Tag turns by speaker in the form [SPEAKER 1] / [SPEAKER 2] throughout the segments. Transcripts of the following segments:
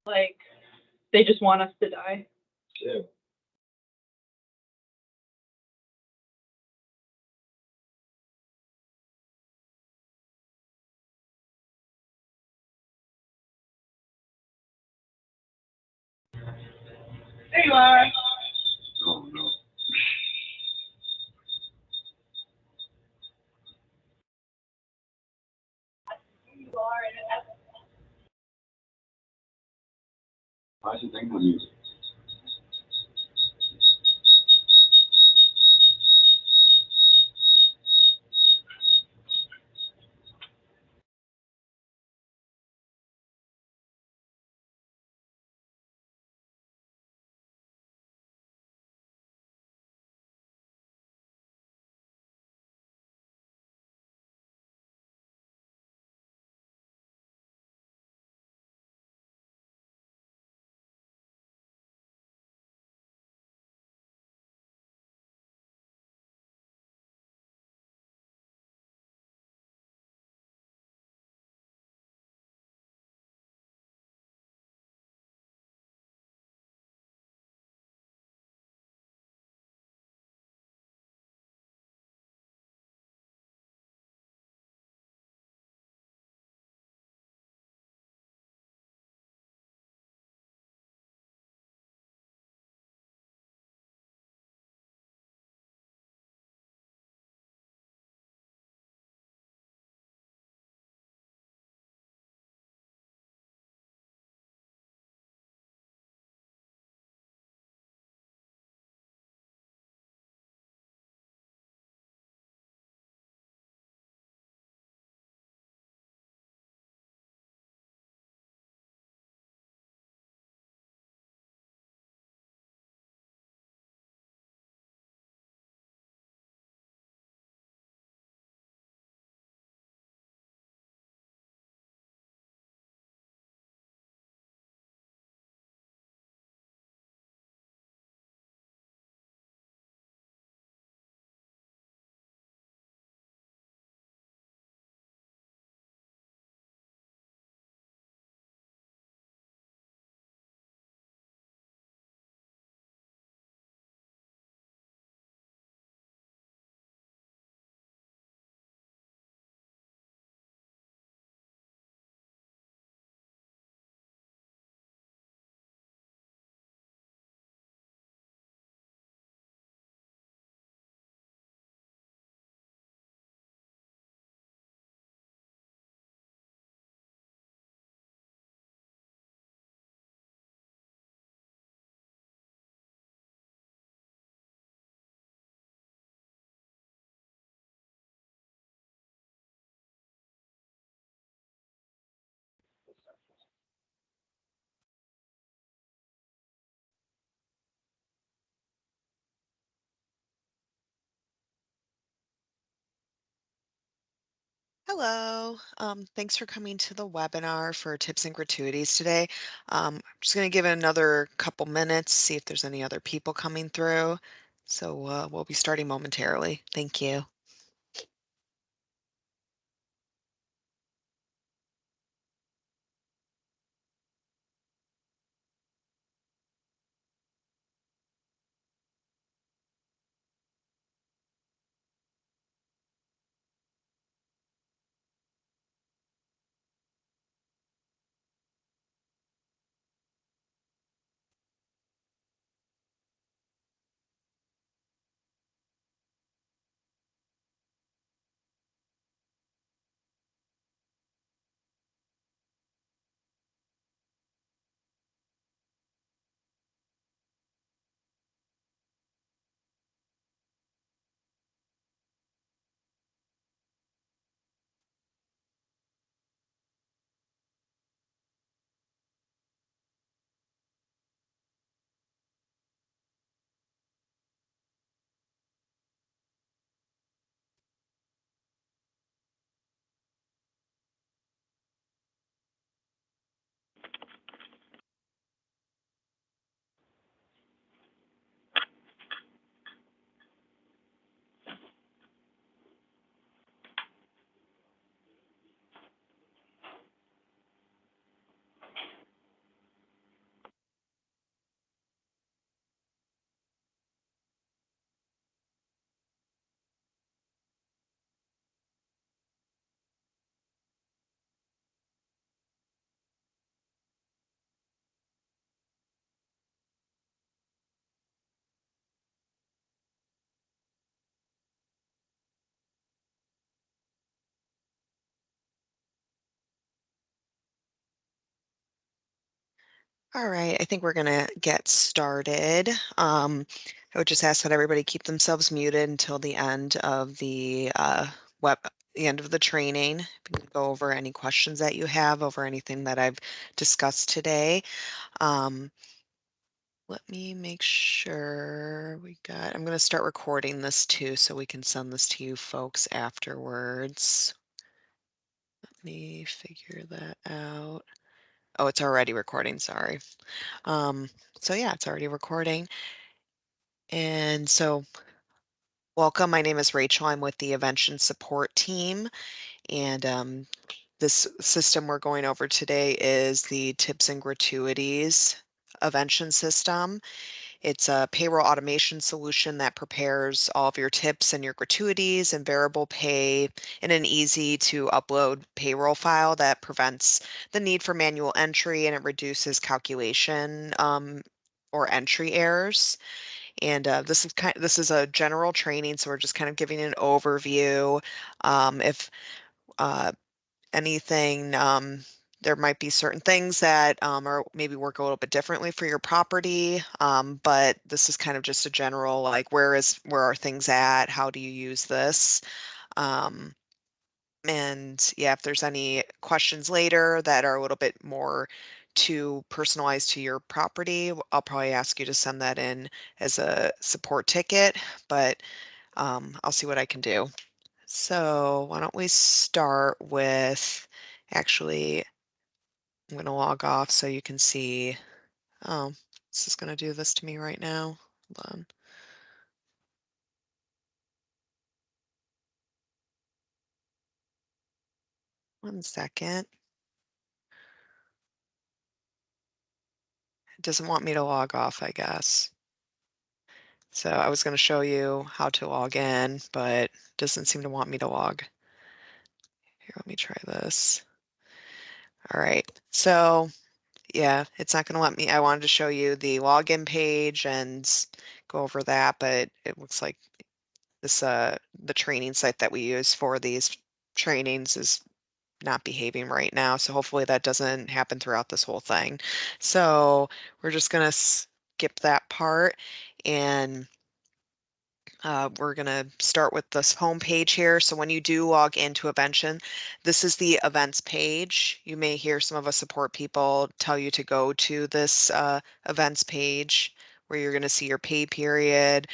[SPEAKER 1] like they just want us to die.
[SPEAKER 2] Yeah.
[SPEAKER 1] There you are.
[SPEAKER 2] Oh no. Why is it thing on music?
[SPEAKER 3] Hello. Thanks for coming to the webinar for tips and gratuities today. I'm just going to give it another couple minutes, see if there's any other people coming through. So we'll be starting momentarily. Thank you. All right, I think we're gonna get started. I would just ask that everybody keep themselves muted until the end of the the end of the training. We can go over any questions that you have over anything that I've discussed today. Um, let me make sure I'm gonna start recording this too, so we can send this to you folks afterwards. Let me figure that out. Oh, it's already recording, sorry. Um, so yeah, it's already recording. And so, welcome. My name is Rachel. I'm with the Evention Support Team. And this system we're going over today is the Tips and Gratuities Evention system. It's a payroll automation solution that prepares all of your tips and your gratuities and variable pay in an easy to upload payroll file that prevents the need for manual entry, and it reduces calculation or entry errors. And this is a general training, so we're just kind of giving an overview. If uh, anything, there might be certain things that are maybe work a little bit differently for your property, but this is kind of just a general, like, where are things at? How do you use this? Um, and yeah, if there's any questions later that are a little bit more too personalized to your property, I'll probably ask you to send that in as a support ticket, but I'll see what I can do. So why don't we start with, actually, I'm going to log off so you can see. Oh, this is going to do this to me right now. Hold on. One second. It doesn't want me to log off, I guess. So I was going to show you how to log in, but it doesn't seem to want me to log. Here, let me try this. All right. So yeah, it's not going to let me. I wanted to show you the login page and go over that, but it looks like this the training site that we use for these trainings is not behaving right now. So hopefully that doesn't happen throughout this whole thing. So we're just going to skip that part, and we're going to start with this home page here. So when you do log into Evention, this is the events page. You may hear some of us support people tell you to go to this events page where you're going to see your pay period.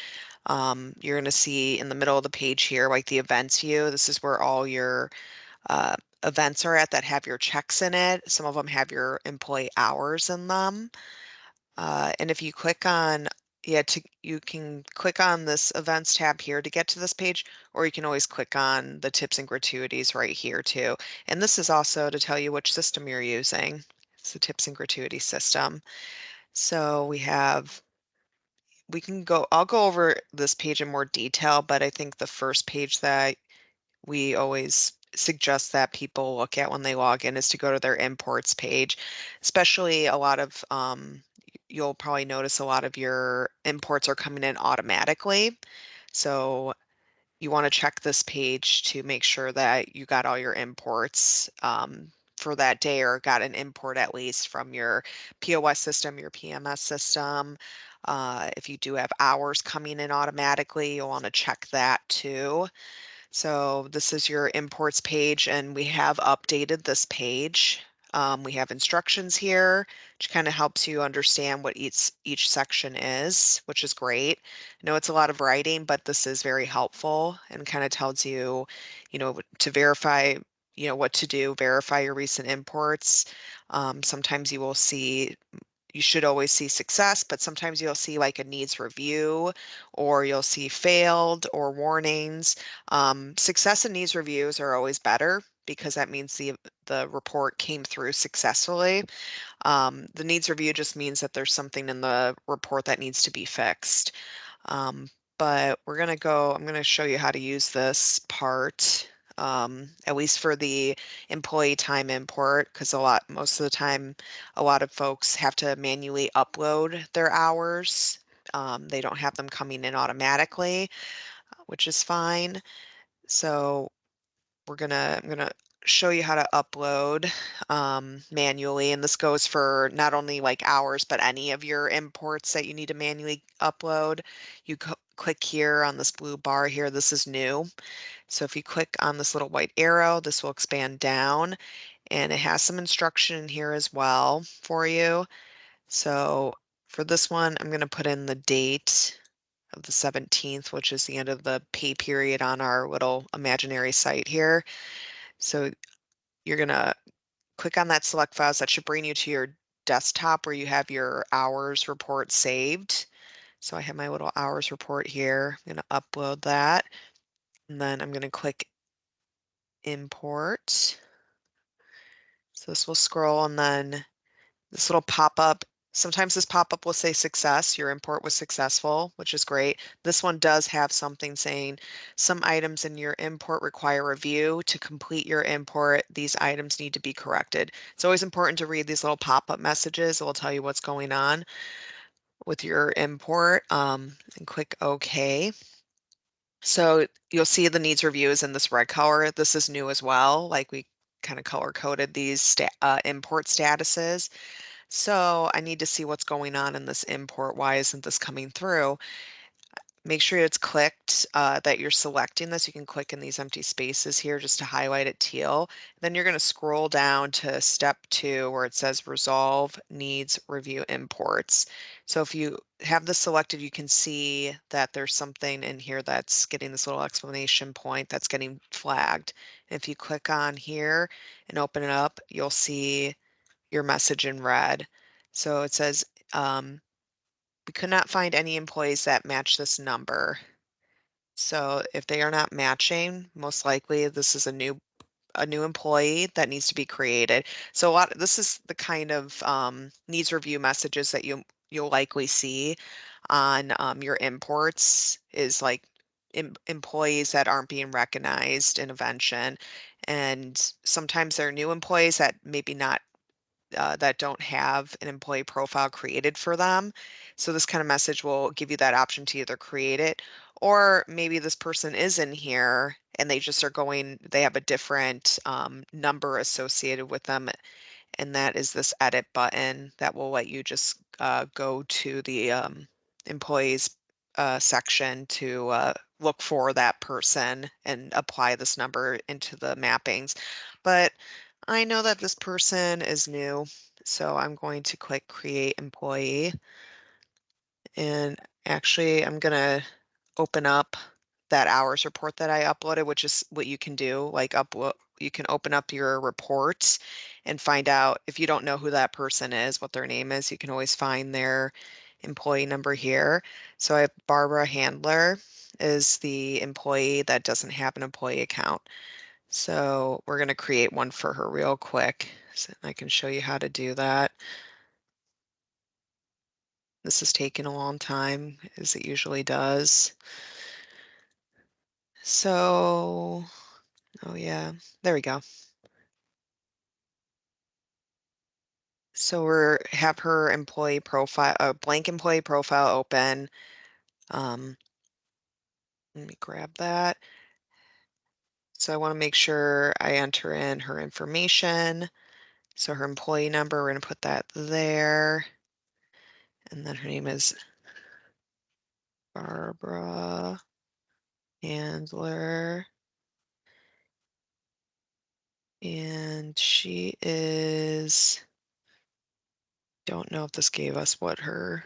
[SPEAKER 3] You're going to see in the middle of the page here, like the events view. This is where all your uh, events are at that have your checks in it. Some of them have your employee hours in them. And if you click on, you can click on this events tab here to get to this page, or you can always click on the tips and gratuities right here too. And this is also to tell you which system you're using. It's the tips and gratuities system. So I'll go over this page in more detail, but I think the first page that we always suggest that people look at when they log in is to go to their imports page. Especially a lot of, you'll probably notice a lot of your imports are coming in automatically. So you want to check this page to make sure that you got all your imports for that day, or got an import at least from your POS system, your PMS system. If you do have hours coming in automatically, you'll want to check that too. So this is your imports page, and we have updated this page. We have instructions here, which kind of helps you understand what each section is, which is great. I know it's a lot of writing, but this is very helpful and kind of tells you, to verify, what to do, verify your recent imports. Sometimes you should always see success, but sometimes you'll see like a needs review, or you'll see failed or warnings. Success and needs reviews are always better because that means the report came through successfully. The needs review just means that there's something in the report that needs to be fixed. Um, but I'm going to show you how to use this part, at least for the employee time import, because most of the time, a lot of folks have to manually upload their hours. They don't have them coming in automatically, which is fine. So I'm gonna show you how to upload manually, and this goes for not only like hours, but any of your imports that you need to manually upload. You click here on this blue bar here. This is new. So if you click on this little white arrow, this will expand down, and it has some instruction in here as well for you. So for this one, I'm going to put in the date of the 17th, which is the end of the pay period on our little imaginary site here. So you're going to click on that select files. That should bring you to your desktop where you have your hours report saved. So I have my little hours report here. I'm going to upload that, and then I'm going to click import. So this will scroll, and then this little pop-up. Sometimes this pop-up will say success, your import was successful, which is great. This one does have something saying some items in your import require review. To complete your import, these items need to be corrected. It's always important to read these little pop-up messages. It will tell you what's going on with your import, and click OK. So you'll see the needs review is in this red color. This is new as well. Like we kind of color coded these import statuses. So I need to see what's going on in this import. Why isn't this coming through? Make sure it's clicked, that you're selecting this. You can click in these empty spaces here just to highlight it teal. Then you're going to scroll down to step 2 where it says resolve needs review imports. So if you have this selected, you can see that there's something in here that's getting this little exclamation point that's getting flagged. And if you click on here and open it up, you'll see your message in red. So it says, we could not find any employees that match this number. So if they are not matching, most likely this is a new employee that needs to be created. So this is the kind of needs review messages that you'll likely see on your imports, is like employees that aren't being recognized in Invention. And sometimes they're new employees that maybe not that don't have an employee profile created for them. So this kind of message will give you that option to either create it, or maybe this person is in here and they just are they have a different number associated with them. And that is this edit button that will let you just go to the employees section to look for that person and apply this number into the mappings. But I know that this person is new, so I'm going to click create employee. And actually, I'm going to open up that hours report that I uploaded, which is what you can do, like upload. You can open up your reports and find out if you don't know who that person is, what their name is. You can always find their employee number here. So I have Barbara Handler is the employee that doesn't have an employee account. So we're going to create one for her real quick. So I can show you how to do that. This is taking a long time, as it usually does. So, oh yeah, there we go. So have her employee profile, a blank employee profile open. Let me grab that. So I want to make sure I enter in her information. So her employee number, we're going to put that there. And then her name is Barbara Handler. And she is, don't know if this gave us what her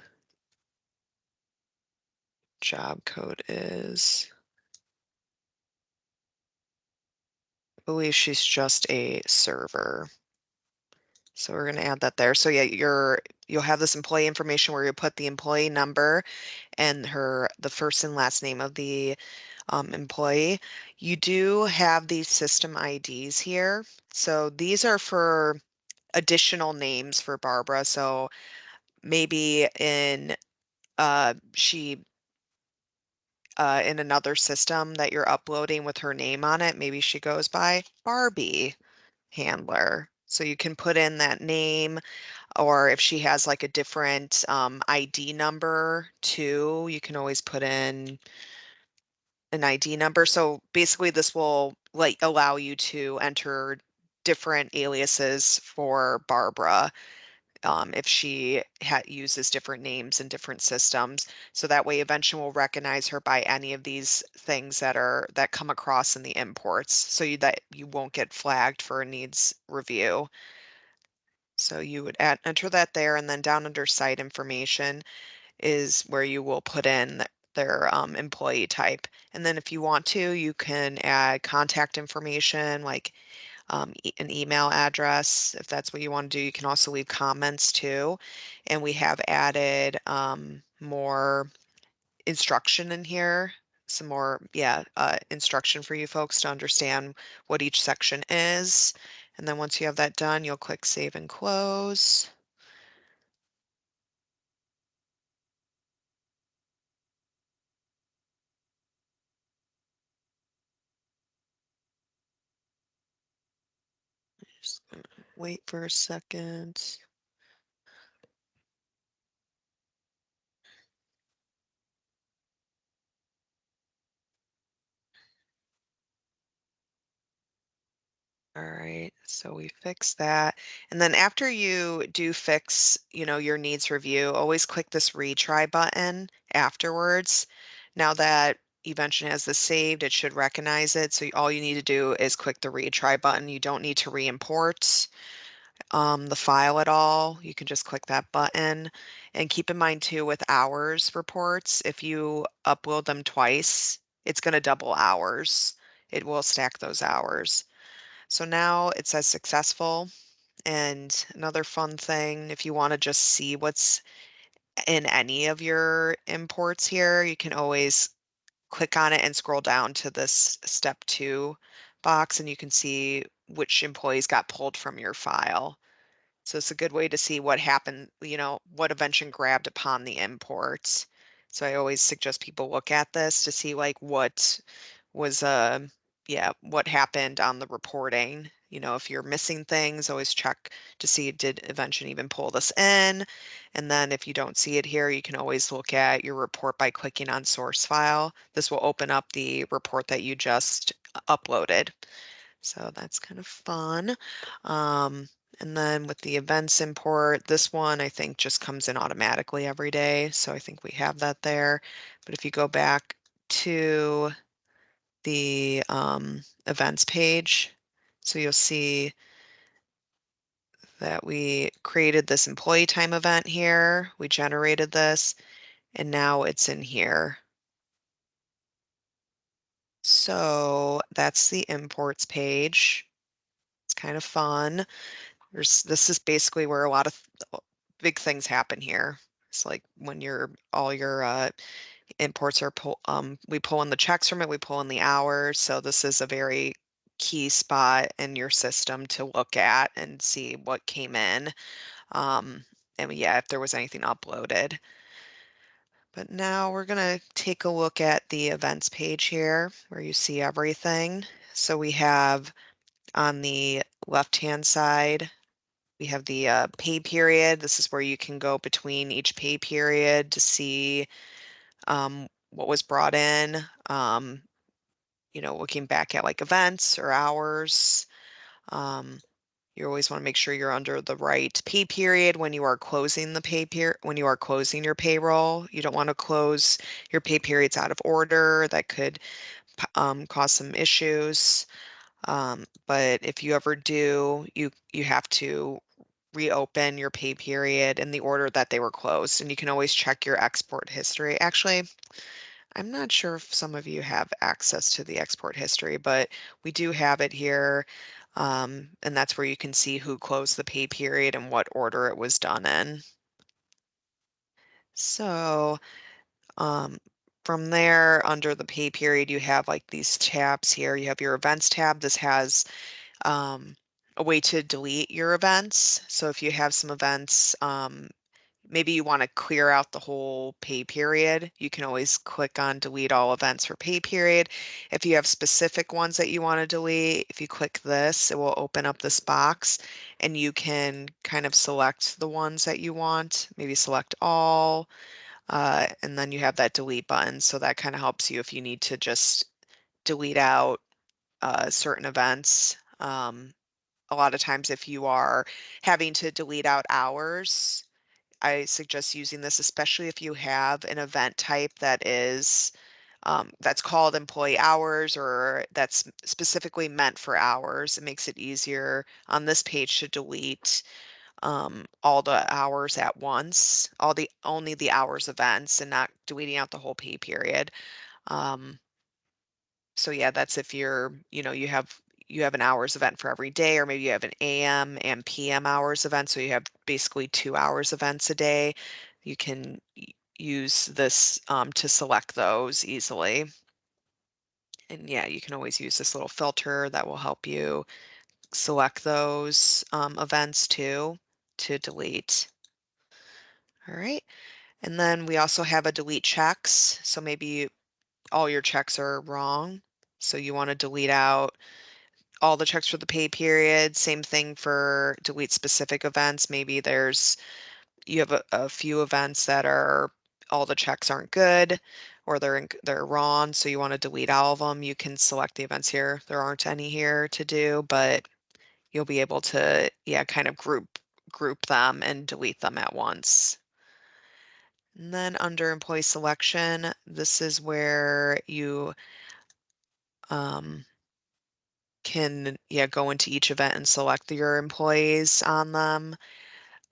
[SPEAKER 3] job code is. I believe she's just a server. So we're going to add that there. So yeah, you'll have this employee information where you put the employee number and the first and last name of the employee. You do have these system IDs here. So these are for additional names for Barbara. So maybe in in another system that you're uploading with her name on it, maybe she goes by Barbie Handler. So you can put in that name, or if she has like a different ID number too, you can always put in an ID number. So basically this will allow you to enter different aliases for Barbara. If she uses different names in different systems. So that way Evention will recognize her by any of these things that come across in the imports. So that you won't get flagged for a needs review. So you would enter that there, and then down under site information is where you will put in their employee type. And then if you want to, you can add contact information like an email address, if that's what you want to do. You can also leave comments too. And we have added more instruction in here, some more, instruction for you folks to understand what each section is. And then once you have that done, you'll click Save and Close. Just gonna wait for a second. All right, so we fixed that. And then after you do fix, your needs review, always click this retry button afterwards. Now that Evention has this saved, it should recognize it. So all you need to do is click the retry button. You don't need to re-import the file at all. You can just click that button. And keep in mind too, with hours reports, if you upload them twice, it's going to double hours. It will stack those hours. So now it says successful. And another fun thing, if you want to just see what's in any of your imports here, you can always click on it and scroll down to this step 2 box, and you can see which employees got pulled from your file. So it's a good way to see what happened, what Evention grabbed upon the imports. So I always suggest people look at this to see like what was what happened on the reporting. If you're missing things, always check to see did Evention even pull this in. And then if you don't see it here, you can always look at your report by clicking on source file. This will open up the report that you just uploaded. So that's kind of fun. And then with the events import, this one I think just comes in automatically every day. So I think we have that there. But if you go back to the events page, so you'll see that we created this employee time event here. We generated this, and now it's in here. So that's the imports page. It's kind of fun. This is basically where a lot of big things happen here. It's like when all your imports are we pull in the checks from it, we pull in the hours. So this is a very key spot in your system to look at and see what came in. And yeah, if there was anything uploaded. But now we're going to take a look at the events page here where you see everything. So we have on the left-hand side, we have the pay period. This is where you can go between each pay period to see what was brought in, looking back at like events or hours. You always want to make sure you're under the right pay period when you are closing the pay period, when you are closing your payroll. You don't want to close your pay periods out of order. That could cause some issues. But if you ever do, you have to reopen your pay period in the order that they were closed, and you can always check your export history. Actually, I'm not sure if some of you have access to the export history, but we do have it here. And that's where you can see who closed the pay period and what order it was done in. So from there, under the pay period, you have like these tabs here. You have your events tab. This has a way to delete your events. So if you have some events, maybe you want to clear out the whole pay period, you can always click on delete all events for pay period. If you have specific ones that you want to delete, if you click this, it will open up this box and you can kind of select the ones that you want, maybe select all, and then you have that delete button. So that kind of helps you if you need to just delete out certain events. a lot of times if you are having to delete out hours, I suggest using this, especially if you have an event type that is that's called employee hours or that's specifically meant for hours. It makes it easier on this page to delete all the hours at once, only the hours events and not deleting out the whole pay period. Um, so yeah, that's if you have an hours event for every day, or maybe you have an AM and PM hours event. So you have basically 2 hours events a day. You can use this to select those easily. And yeah, you can always use this little filter that will help you select those events too to delete. All right. And then we also have a delete checks. So maybe all your checks are wrong. So you want to delete out all the checks for the pay period. Same thing for delete specific events. Maybe you have a few events that are all the checks aren't good or they're wrong. So you want to delete all of them. You can select the events here. There aren't any here to do, but you'll be able to, yeah, kind of group them and delete them at once. And then under employee selection, this is where you can, yeah, go into each event and select your employees on them.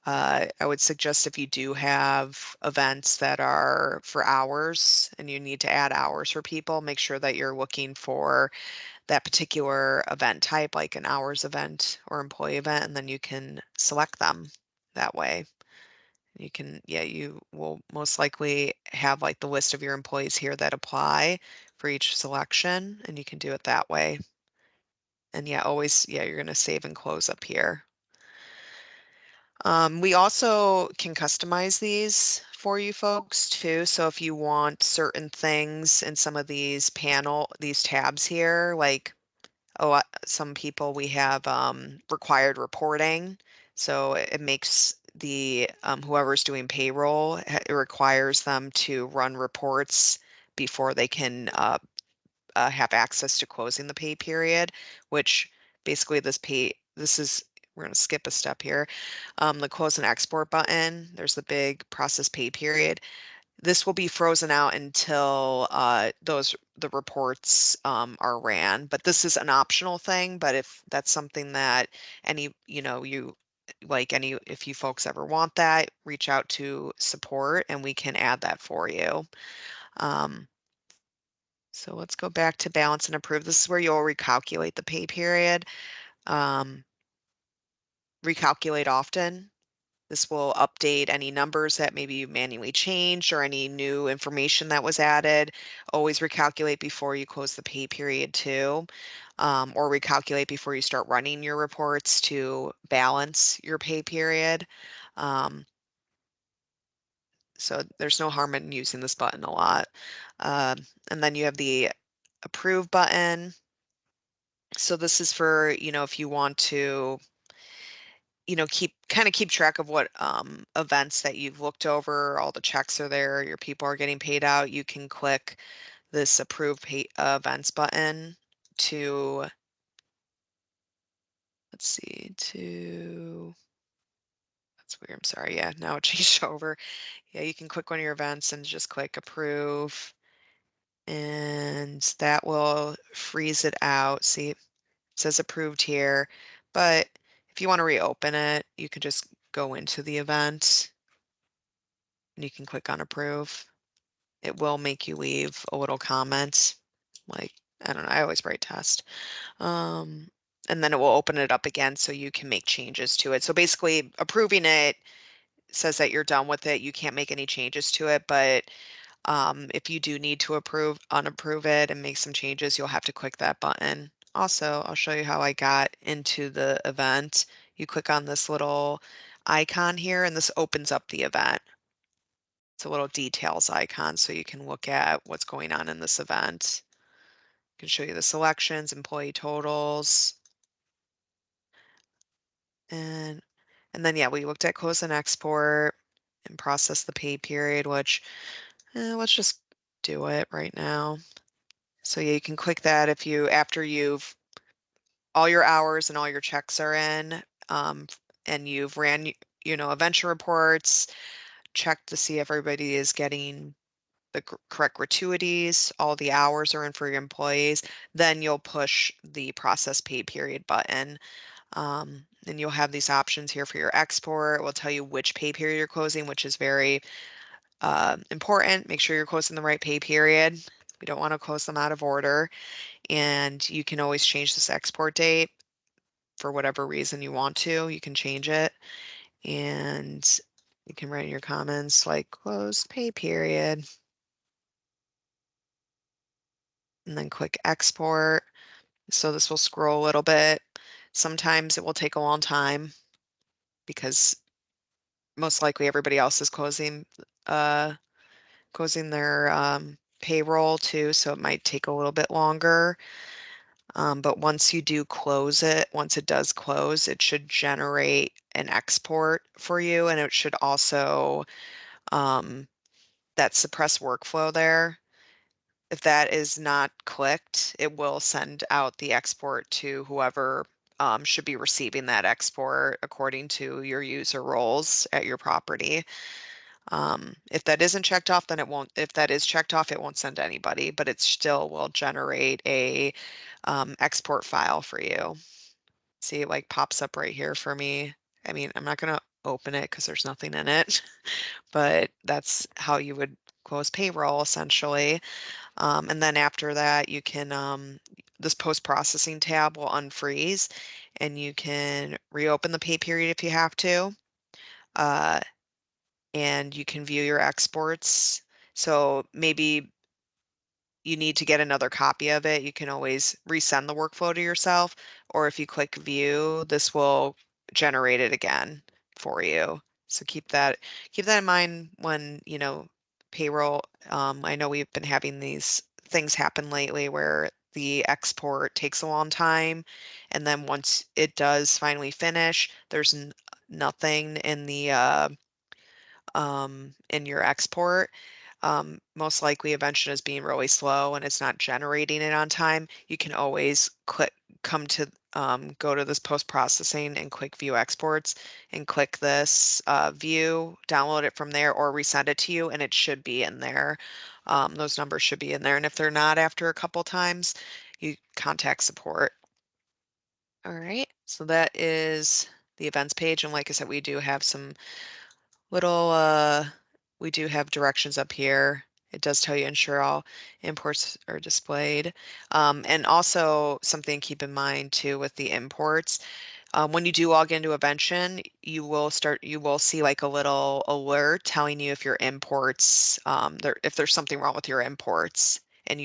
[SPEAKER 3] I would suggest if you do have events that are for hours and you need to add hours for people, make sure that you're looking for that particular event type, like an hours event or employee event, and then you can select them that way. You can, yeah, you will most likely have like the list of your employees here that apply for each selection, and you can do it that way. And yeah, always, yeah, you're going to save and close up here. We also can customize these for you folks too. So if you want certain things in some of these these tabs here, like some people we have required reporting. So it makes the whoever's doing payroll, it requires them to run reports before they can have access to closing the pay period, which basically this is, we're going to skip a step here. The close and export button, there's the big process pay period. This will be frozen out until the reports are ran, but this is an optional thing. But if that's something that if you folks ever want that, reach out to support and we can add that for you. So let's go back to balance and approve. This is where you'll recalculate the pay period. Recalculate often. This will update any numbers that maybe you manually changed or any new information that was added. Always recalculate before you close the pay period too, or recalculate before you start running your reports to balance your pay period. So there's no harm in using this button a lot. And then you have the approve button. So this is for, if you want to, keep track of what events that you've looked over, all the checks are there, your people are getting paid out. You can click this approve pay events button to, let's see, that's weird. I'm sorry. Yeah, now it changed over. Yeah, you can click one of your events and just click approve, and that will freeze it out. See, it says approved here, but if you want to reopen it, you can just go into the event and you can click on approve. It will make you leave a little comment, like, I don't know, I always write test. And then it will open it up again so you can make changes to it. So basically approving it says that you're done with it. You can't make any changes to it, but if you do need to unapprove it and make some changes, you'll have to click that button. Also, I'll show you how I got into the event. You click on this little icon here and this opens up the event. It's a little details icon so you can look at what's going on in this event. I can show you the selections, employee totals. And then yeah, we looked at close and export and process the pay period, which let's just do it right now. So yeah, you can click that after you've all your hours and all your checks are in, and you've ran, event reports, checked to see if everybody is getting the correct gratuities, all the hours are in for your employees, then you'll push the process pay period button. And you'll have these options here for your export. It will tell you which pay period you're closing, which is very important. Make sure you're closing the right pay period. We don't want to close them out of order. And you can always change this export date for whatever reason you want to. You can change it. And you can write in your comments like close pay period. And then click export. So this will scroll a little bit. Sometimes it will take a long time because most likely everybody else is closing their payroll too, so it might take a little bit longer. But once you do close it, once it does close, it should generate an export for you, and it should also that suppress workflow there. If that is not clicked, it will send out the export to whoever should be receiving that export according to your user roles at your property. If that isn't checked off, then it won't, if that is checked off, it won't send to anybody, but it still will generate a export file for you. See, it like pops up right here for me. I mean, I'm not gonna open it because there's nothing in it, but that's how you would close payroll essentially. And then after that, you can, this post-processing tab will unfreeze and you can reopen the pay period if you have to. And you can view your exports. So maybe you need to get another copy of it. You can always resend the workflow to yourself, or if you click view, this will generate it again for you. So keep that in mind when, payroll. I know we've been having these things happen lately where the export takes a long time, and then once it does finally finish, there's nothing in your export. Most likely Evention is being really slow and it's not generating it on time. You can always go to this post-processing and click view exports and click this view, download it from there or resend it to you and it should be in there. Those numbers should be in there. And if they're not after a couple times, you contact support. All right, so that is the events page. And like I said, we do have some little, we do have directions up here. It does tell you ensure all imports are displayed. And also something to keep in mind too with the imports. When you do log into Evention, you will see like a little alert telling you if your imports, if there's something wrong with your imports. And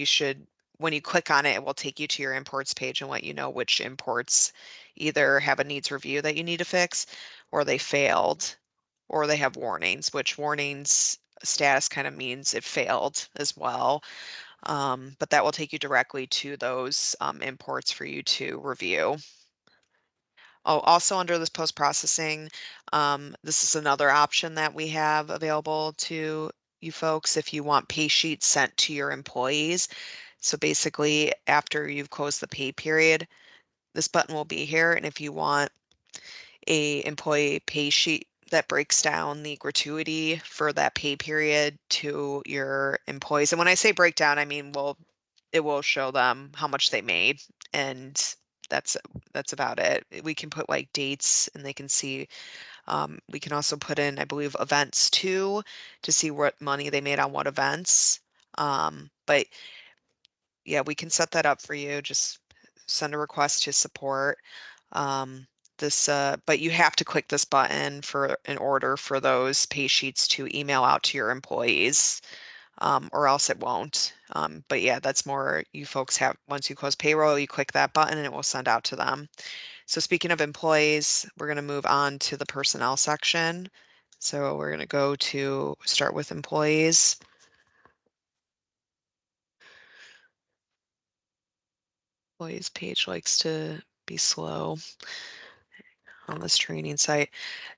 [SPEAKER 3] when you click on it, it will take you to your imports page and let you know which imports either have a needs review that you need to fix or they failed or they have warnings, which warnings status kind of means it failed as well. But that will take you directly to those imports for you to review. Oh, also under this post-processing, this is another option that we have available to you folks if you want pay sheets sent to your employees. So basically, after you've closed the pay period, this button will be here. And if you want a employee pay sheet that breaks down the gratuity for that pay period to your employees. And when I say breakdown, I mean, it will show them how much they made and that's about it. We can put like dates and they can see, we can also put in, I believe, events too, to see what money they made on what events. But yeah, we can set that up for you. Just send a request to support. Um, but you have to click this button in order for those pay sheets to email out to your employees, or else it won't. But yeah, that's more you folks have, once you close payroll, you click that button and it will send out to them. So speaking of employees, we're going to move on to the personnel section. So we're going to start with employees. Employees page likes to be slow on this training site.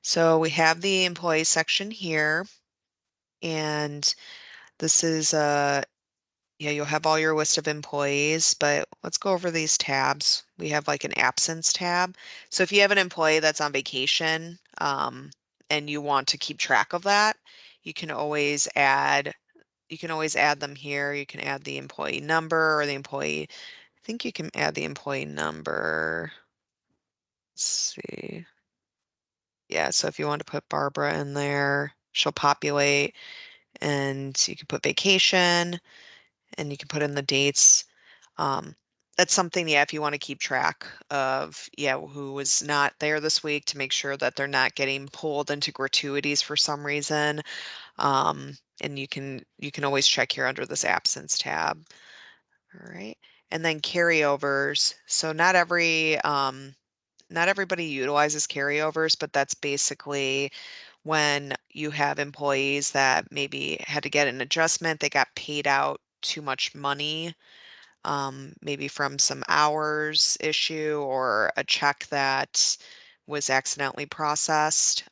[SPEAKER 3] So we have the employee section here, and this is yeah, you'll have all your list of employees, but let's go over these tabs. We have like an absence tab. So if you have an employee that's on vacation, and you want to keep track of that, you can always add them here. You can add the employee number or the employee. I think you can add the employee number. Let's see. Yeah, so if you want to put Barbara in there, she'll populate, and you can put vacation and you can put in the dates. Um, that's something, yeah, if you want to keep track of, yeah, who was not there this week to make sure that they're not getting pulled into gratuities for some reason. And you can always check here under this absence tab. All right. And then carryovers. So not everybody utilizes carryovers, but that's basically when you have employees that maybe had to get an adjustment, they got paid out too much money, maybe from some hours issue or a check that was accidentally processed.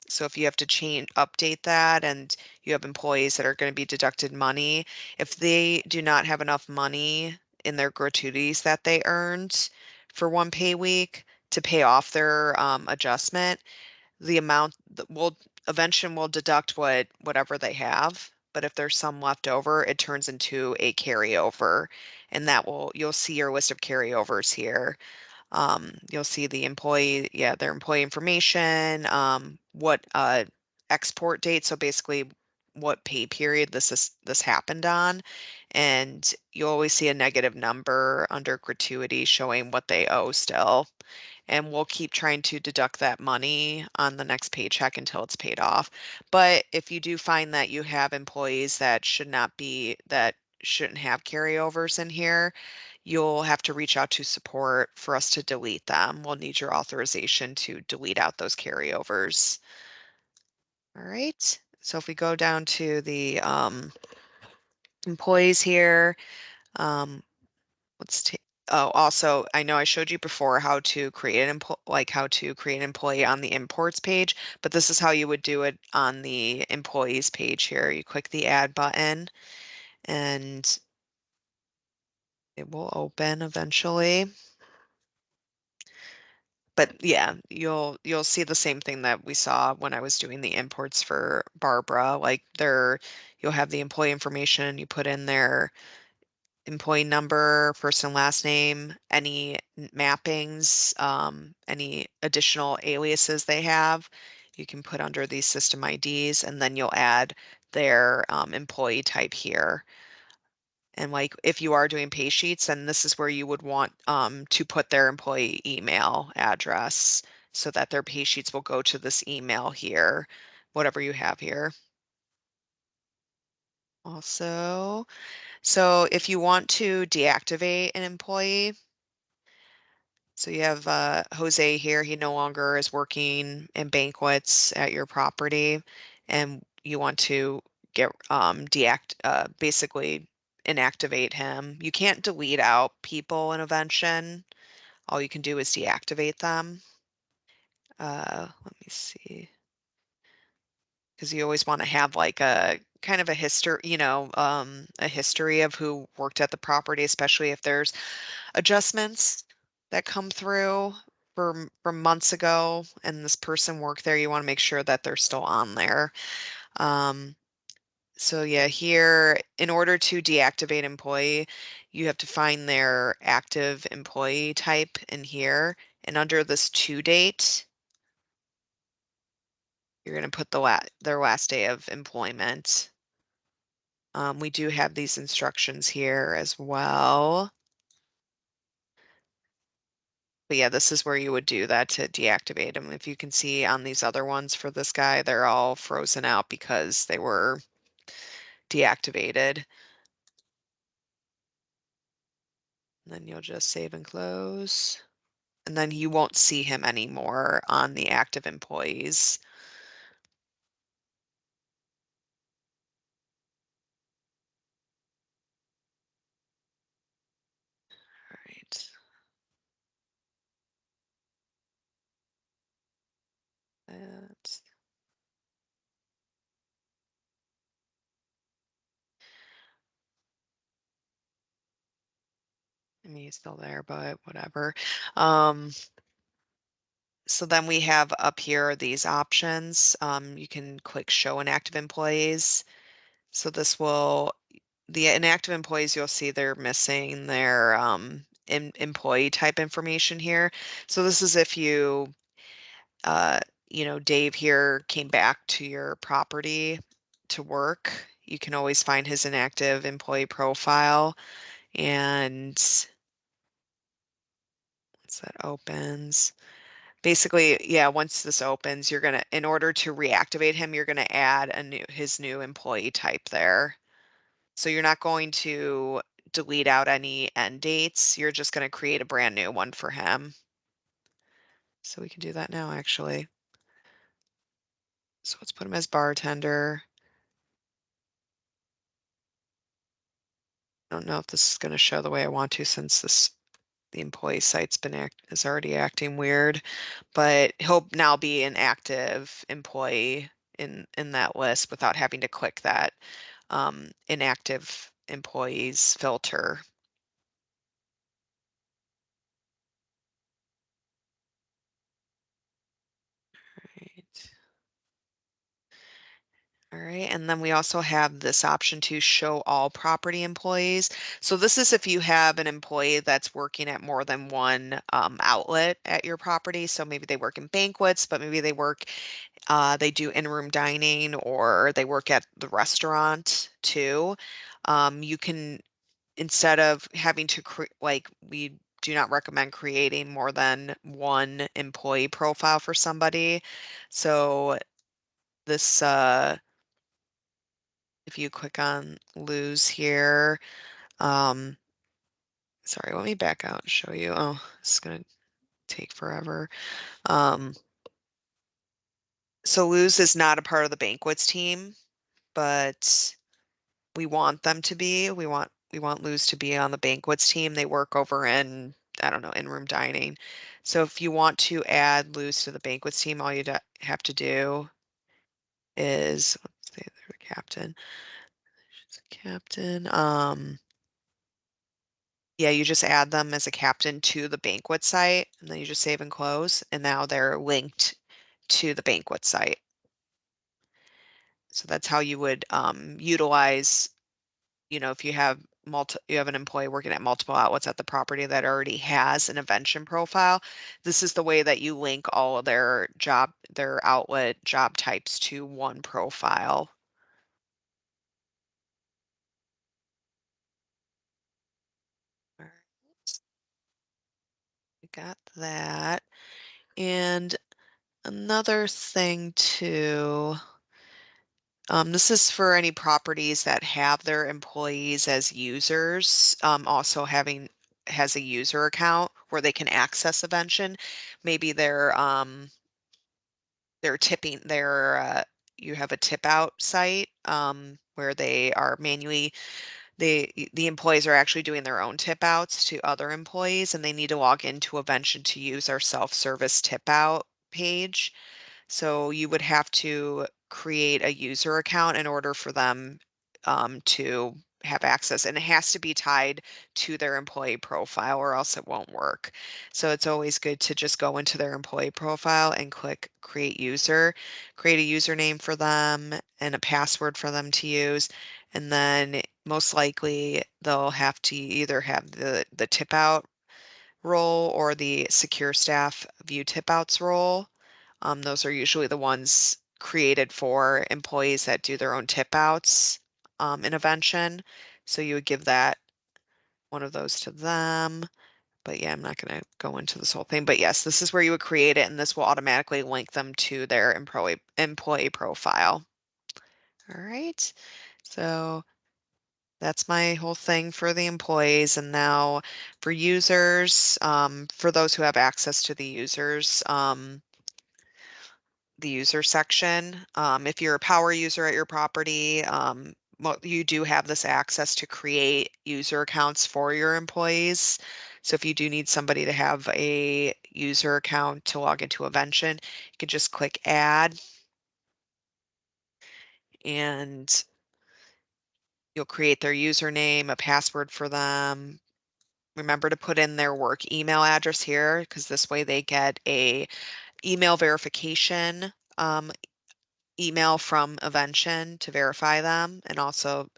[SPEAKER 3] So if you have to update that and you have employees that are going to be deducted money, if they do not have enough money in their gratuities that they earned for one pay week to pay off their adjustment, the amount that will eventually will deduct whatever they have. But if there's some left over, it turns into a carryover, and you'll see your list of carryovers here. You'll see the employee, yeah, their employee information, what export date, so basically what pay period this happened on, and you'll always see a negative number under gratuity showing what they owe still, and we'll keep trying to deduct that money on the next paycheck until it's paid off. But if you do find that you have employees that shouldn't have carryovers in here, you'll have to reach out to support for us to delete them. We'll need your authorization to delete out those carryovers. All right. So if we go down to the employees here, um, let's take, oh, also, I know I showed you before how to create how to create an employee on the imports page, but this is how you would do it on the employees page here. You click the add button and it will open eventually. But yeah, you'll see the same thing that we saw when I was doing the imports for Barbara. Like you'll have the employee information, you put in their employee number, first and last name, any mappings, any additional aliases they have, you can put under these system IDs, and then you'll add their employee type here. And like if you are doing pay sheets, then this is where you would want to put their employee email address so that their pay sheets will go to this email here, whatever you have here. Also, so if you want to deactivate an employee, so you have Jose here, he no longer is working in banquets at your property, and you want to get basically inactivate him. You can't delete out people in Evention. All you can do is deactivate them. Let me see. Because you always want to have like a kind of a history, a history of who worked at the property, especially if there's adjustments that come through from months ago and this person worked there, you want to make sure that they're still on there. Um, so yeah, here, in order to deactivate employee, you have to find their active employee type in here. And under this to date, you're going to put their last day of employment. We do have these instructions here as well. But yeah, this is where you would do that to deactivate them. If you can see on these other ones for this guy, they're all frozen out because they were deactivated. And then you'll just save and close. And then you won't see him anymore on the active employees. All right. That's I mean, he's still there, but whatever. So then we have up here these options. You can click show inactive employees. So this will, the inactive employees, you'll see they're missing their employee type information here. So this is if you, Dave here came back to your property to work, you can always find his inactive employee profile. And once that opens, basically, yeah, once this opens, you're gonna, in order to reactivate him, you're gonna add his new employee type there. So you're not going to delete out any end dates. You're just gonna create a brand new one for him. So we can do that now, actually. So let's put him as bartender. I don't know if this is gonna show the way I want to since the employee site's is already acting weird, but he'll now be an active employee in that list without having to click that inactive employees filter. Right. All right, and then we also have this option to show all property employees. So this is if you have an employee that's working at more than one outlet at your property. So maybe they work in banquets, but maybe they do in-room dining, or they work at the restaurant too. You can, instead of having to we do not recommend creating more than one employee profile for somebody. So this, if you click on lose here, um, sorry, let me back out and show you. Oh, it's gonna take forever. So lose is not a part of the banquets team, but we want them to be. We want Luz to be on the banquets team. They work over in, I don't know, in-room dining. So if you want to add Luz to the banquets team, all you have to do is, let's say they're the captain. She's a captain. Yeah, you just add them as a captain to the banquet site, and then you just save and close, and now they're linked to the banquet site. So that's how you would utilize, if you have an employee working at multiple outlets at the property that already has an Evention profile, this is the way that you link all of their outlet job types to one profile. All right, we got that. And another thing too, this is for any properties that have their employees as users, also has a user account where they can access Evention. Maybe they're tipping you have a tip out site where they are manually the employees are actually doing their own tip outs to other employees, and they need to log into Evention to use our self-service tip out page. So you would have to create a user account in order for them to have access, and it has to be tied to their employee profile or else it won't work. So it's always good to just go into their employee profile and click create user, create a username for them and a password for them to use. And then most likely they'll have to either have the tip out role or the secure staff view tip outs role. Those are usually the ones created for employees that do their own tip outs in Evention. So you would give that one of those to them. But yeah, I'm not going to go into this whole thing. But yes, this is where you would create it, and this will automatically link them to their employee profile. All right. So that's my whole thing for the employees. And now for users, for those who have access to the user section. If you're a power user at your property, you do have this access to create user accounts for your employees. So if you do need somebody to have a user account to log into Evention, you can just click add, and you'll create their username, a password for them, remember to put in their work email address here, because this way they get a email verification email from Evention to verify them. And also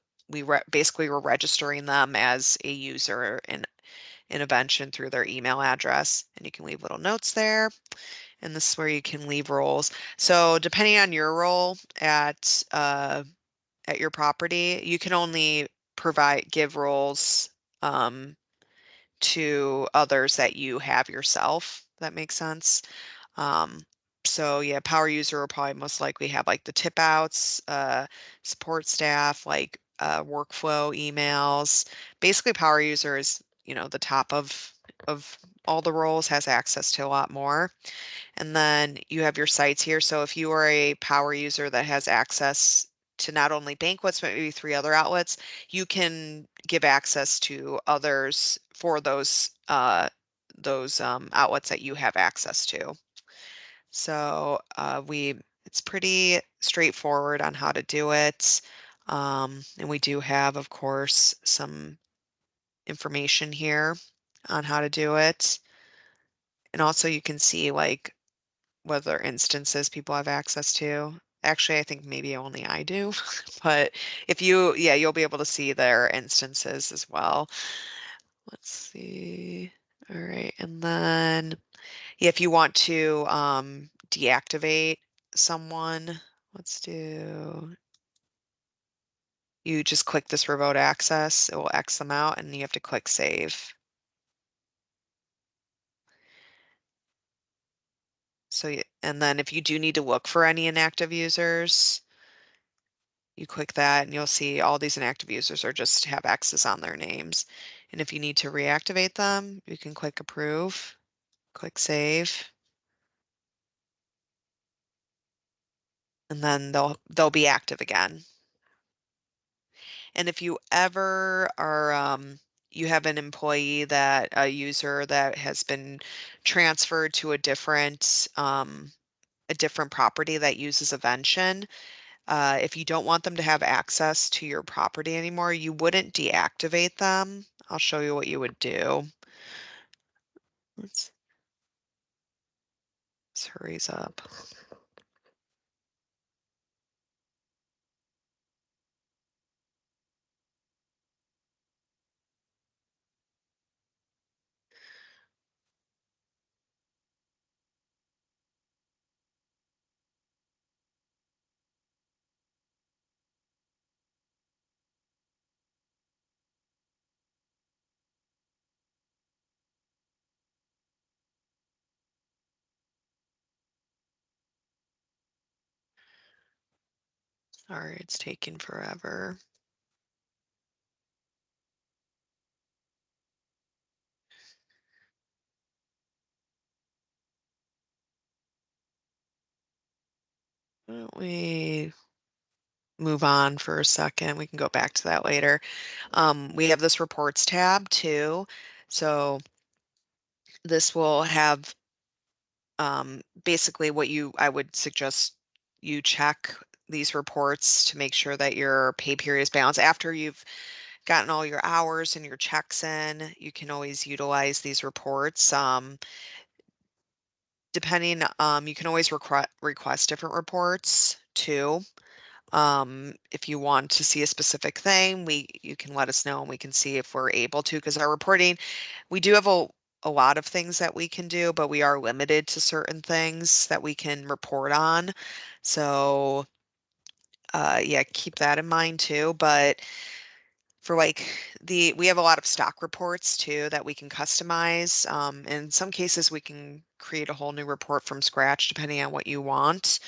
[SPEAKER 3] basically we're registering them as a user in Evention through their email address. And you can leave little notes there. And this is where you can leave roles. So depending on your role at your property, you can only give roles to others that you have yourself. That makes sense. Um, so yeah, power user will probably most likely have like the tip outs, support staff, like workflow emails. Basically, power user is, the top of all the roles, has access to a lot more. And then you have your sites here. So if you are a power user that has access to not only Banquets, but maybe 3 other outlets, you can give access to others for those outlets that you have access to. So it's pretty straightforward on how to do it. And we do have, of course, some information here on how to do it. And also you can see like whether instances people have access to. Actually, I think maybe only I do, but yeah, you'll be able to see their instances as well. Let's see. All right, and then yeah, if you want to deactivate someone, you just click this remote access, it will X them out, and you have to click save. So, and then if you do need to look for any inactive users, you click that and you'll see all these inactive users are just have X's on their names. And if you need to reactivate them, you can click approve, click save, and then they'll be active again. And if you ever are you have an employee a user that has been transferred to a different property that uses Evention, if you don't want them to have access to your property anymore, you wouldn't deactivate them. I'll show you what you would do. Let's this hurries up. Sorry, it's taking forever. Why don't we move on for a second? We can go back to that later. We have this reports tab too. So this will have basically I would suggest you check these reports to make sure that your pay period is balanced. After you've gotten all your hours and your checks in, you can always utilize these reports. Depending, you can always request different reports too. If you want to see a specific thing, you can let us know and we can see if we're able to, because our reporting, we do have a lot of things that we can do, but we are limited to certain things that we can report on. So, yeah, keep that in mind too. But for like we have a lot of stock reports too that we can customize. In some cases, we can create a whole new report from scratch depending on what you want.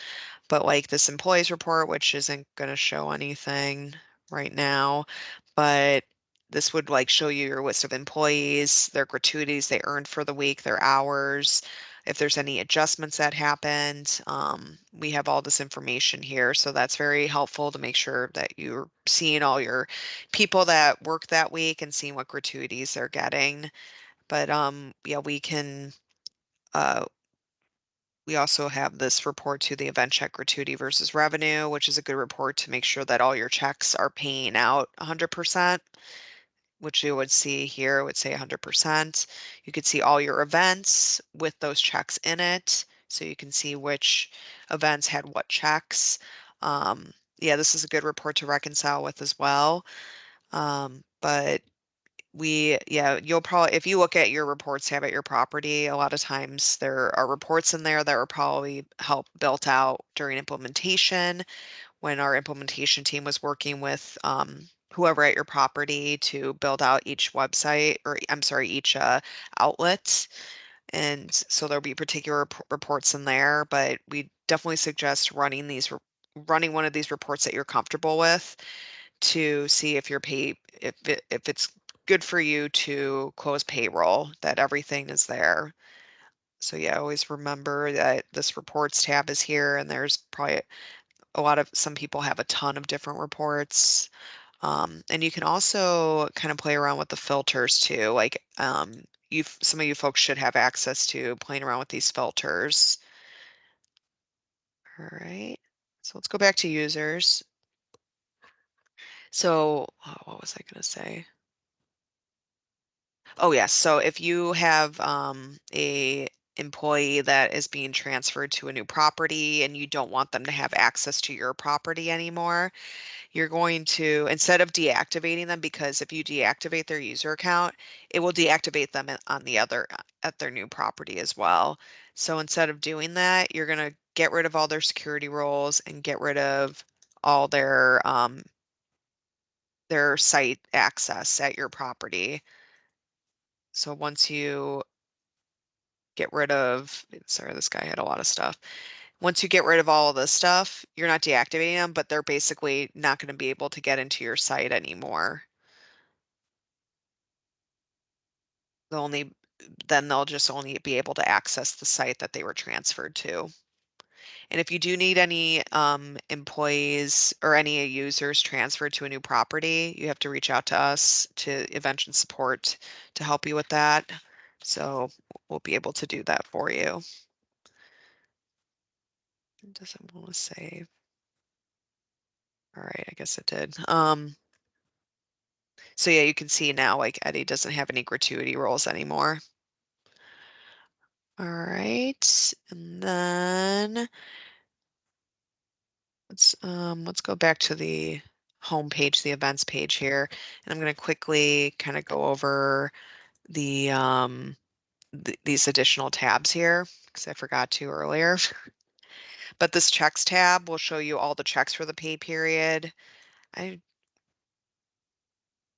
[SPEAKER 3] But like this employees report, which isn't going to show anything right now, but this would like show you your list of employees, their gratuities they earned for the week, their hours, if there's any adjustments that happened. We have all this information here, so that's very helpful to make sure that you're seeing all your people that work that week and seeing what gratuities they're getting. But yeah, uh, we also have this report to the event check gratuity versus revenue, which is a good report to make sure that all your checks are paying out 100%. which you would see here, it would say 100%. You could see all your events with those checks in it. So you can see which events had what checks. Yeah, this is a good report to reconcile with as well. But yeah, you'll probably, if you look at your reports tab at your property, a lot of times there are reports in there that were probably built out during implementation when our implementation team was working with whoever at your property to build out each website, or I'm sorry, each outlet. And so there'll be particular reports in there, but we definitely suggest running one of these reports that you're comfortable with to see if if it's good for you to close payroll, that everything is there. So yeah, always remember that this reports tab is here, and there's probably some people have a ton of different reports. And you can also kind of play around with the filters too. Like some of you folks should have access to playing around with these filters. All right, so let's go back to users. So what was I going to say? Oh yes, so if you have a employee that is being transferred to a new property and you don't want them to have access to your property anymore, you're going to, instead of deactivating them, because if you deactivate their user account, it will deactivate them on the other, at their new property as well. So instead of doing that, you're going to get rid of all their security roles and get rid of all their site access at your property. So once you get rid of, sorry, this guy had a lot of stuff. Once you get rid of all of this stuff, you're not deactivating them, but they're basically not going to be able to get into your site anymore. They'll just only be able to access the site that they were transferred to. And if you do need any employees or any users transferred to a new property, you have to reach out to us, to Evention Support, to help you with that. So we'll be able to do that for you. It doesn't want to save. All right, I guess it did. So yeah, you can see now like Eddie doesn't have any gratuity roles anymore. All right, and then let's go back to the home page, the events page here, and I'm going to quickly kind of go over these additional tabs here because I forgot to earlier. But this checks tab will show you all the checks for the pay period. I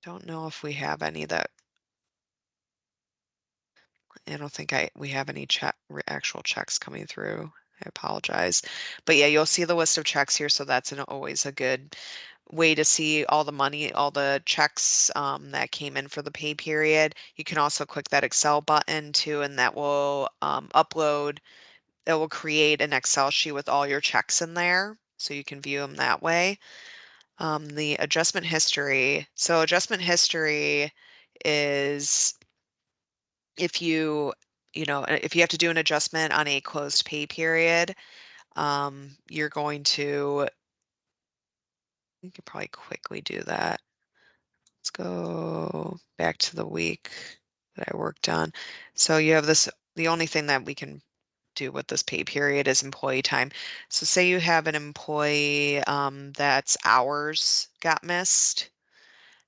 [SPEAKER 3] don't know if we have any that I don't think we have any actual checks coming through. I apologize. But yeah, you'll see the list of checks here, so that's always a good way to see all the money, all the checks that came in for the pay period. You can also click that Excel button too, and that will upload, it will create an Excel sheet with all your checks in there, so you can view them that way. The adjustment history. So adjustment history is if if you have to do an adjustment on a closed pay period, you're going to, you can probably quickly do that. Let's go back to the week that I worked on. So you have this, the only thing that we can do with this pay period is employee time. So say you have an employee that's hours got missed.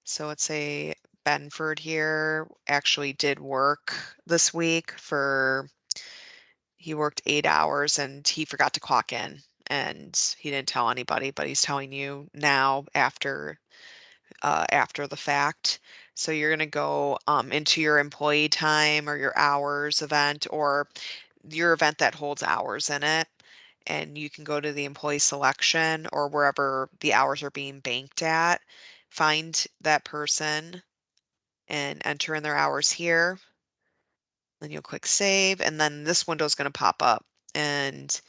[SPEAKER 3] So let's say Benford here actually did work this week he worked 8 hours and he forgot to clock in and he didn't tell anybody, but he's telling you now after the fact. So you're going to go into your employee time or your hours event or your event that holds hours in it. And you can go to the employee selection or wherever the hours are being banked at, find that person and enter in their hours here. Then you'll click save, and then this window is going to pop up and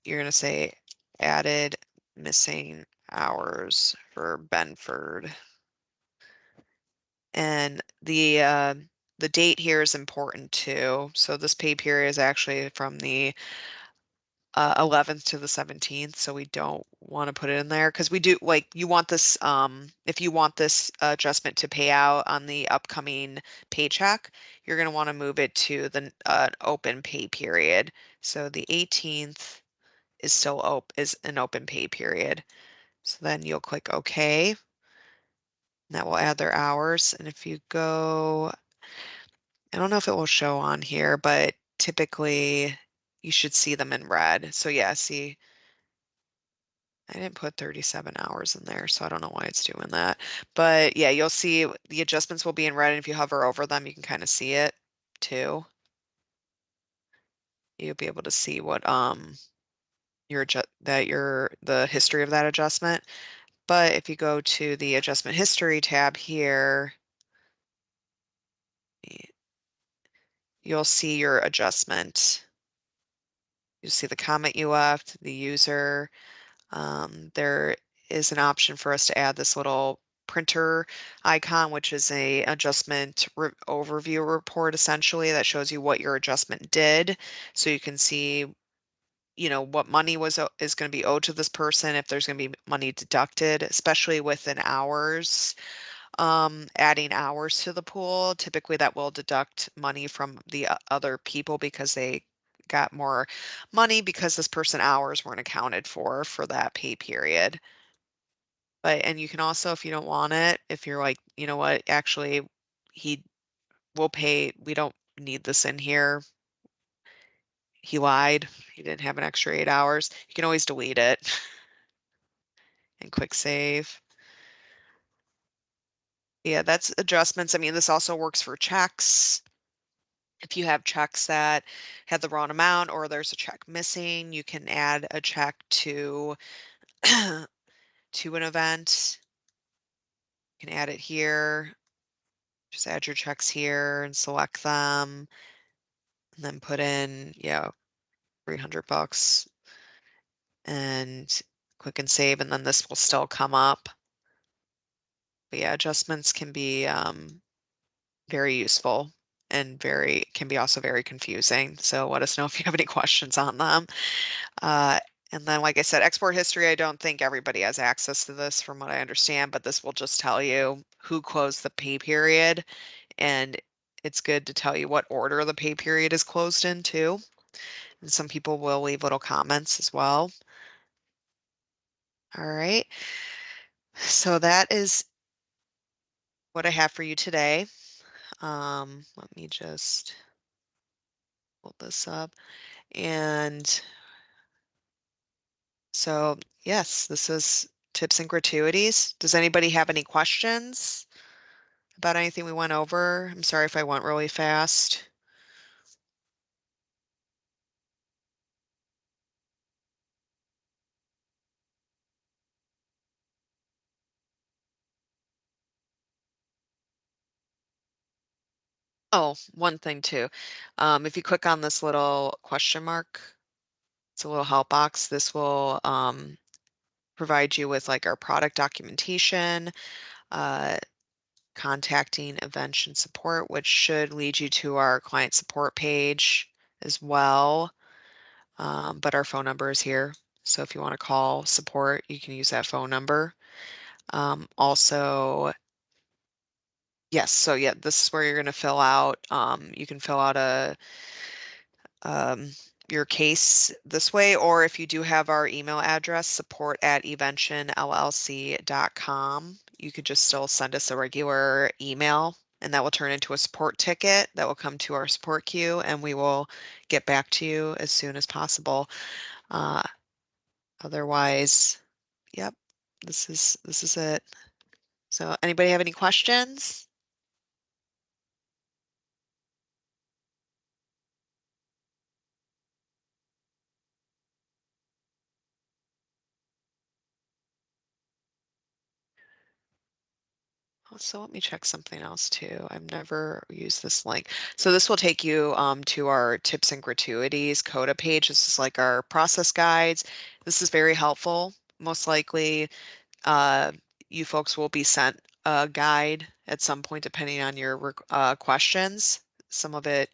[SPEAKER 3] you're going to say added missing hours for Benford. And the date here is important too. So this pay period is actually from the 11th to the 17th, so we don't want to put it in there because we do like you want this if you want this adjustment to pay out on the upcoming paycheck, you're going to want to move it to the open pay period. So the 18th is still is an open pay period. So then you'll click OK. And that will add their hours. And if you go, I don't know if it will show on here, but typically you should see them in red. So yeah, see, I didn't put 37 hours in there, so I don't know why it's doing that. But yeah, you'll see the adjustments will be in red, and if you hover over them, you can kind of see it too. You'll be able to see what the history of that adjustment. But if you go to the adjustment history tab here, you'll see your adjustment. You'll see the comment you left, the user. There is an option for us to add this little printer icon, which is a adjustment overview report essentially that shows you what your adjustment did. So you can see, you know, what money is going to be owed to this person, if there's going to be money deducted, especially within hours. Adding hours to the pool, typically that will deduct money from the other people because they got more money because this person hours weren't accounted for that pay period. But, and you can also, if you don't want it, if you're like, you know what, actually he will pay, we don't need this in here. He lied, he didn't have an extra 8 hours. You can always delete it and click save. Yeah, that's adjustments. I mean, this also works for checks. If you have checks that had the wrong amount or there's a check missing, you can add a check to to an event. You can add it here. Just add your checks here and select them and then put in, yeah, 300 bucks and click and save, and then this will still come up. But yeah, adjustments can be very useful and can be also very confusing. So let us know if you have any questions on them. And then, like I said, export history, I don't think everybody has access to this from what I understand, but this will just tell you who closed the pay period. And it's good to tell you what order the pay period is closed in too. And some people will leave little comments as well. All right. So that is what I have for you today. Let me just pull this up. And so, yes, this is tips and gratuities. Does anybody have any questions about anything we went over? I'm sorry if I went really fast. Oh, one thing too. If you click on this little question mark, it's a little help box. This will provide you with like our product documentation, uh, contacting Evention support, which should lead you to our client support page as well. But our phone number is here. So if you want to call support, you can use that phone number. Also, yes, so yeah, this is where you're going to fill out, you can fill out um, your case this way, or if you do have our email address, support@eventionllc.com, you could just still send us a regular email and that will turn into a support ticket that will come to our support queue and we will get back to you as soon as possible. Uh, Otherwise, yep, this is it. So anybody have any questions? So let me check something else too. I've never used this link. So this will take you to our tips and gratuities CODA page. This is like our process guides. This is very helpful. Most likely you folks will be sent a guide at some point depending on your questions. Some of it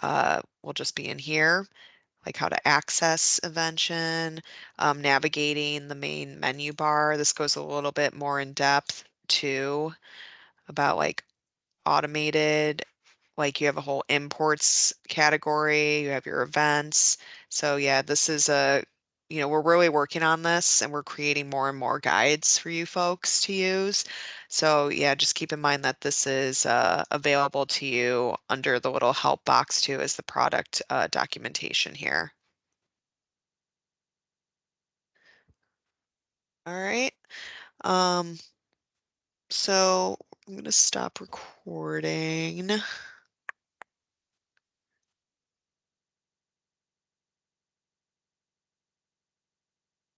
[SPEAKER 3] will just be in here. like how to access Evention, navigating the main menu bar. This goes a little bit more in depth too about like automated, like you have a whole imports category, you have your events. So yeah, this is we're really working on this and we're creating more and more guides for you folks to use. So yeah, just keep in mind that this is available to you under the little help box too as the product documentation here. All right. Um, so I'm gonna stop recording.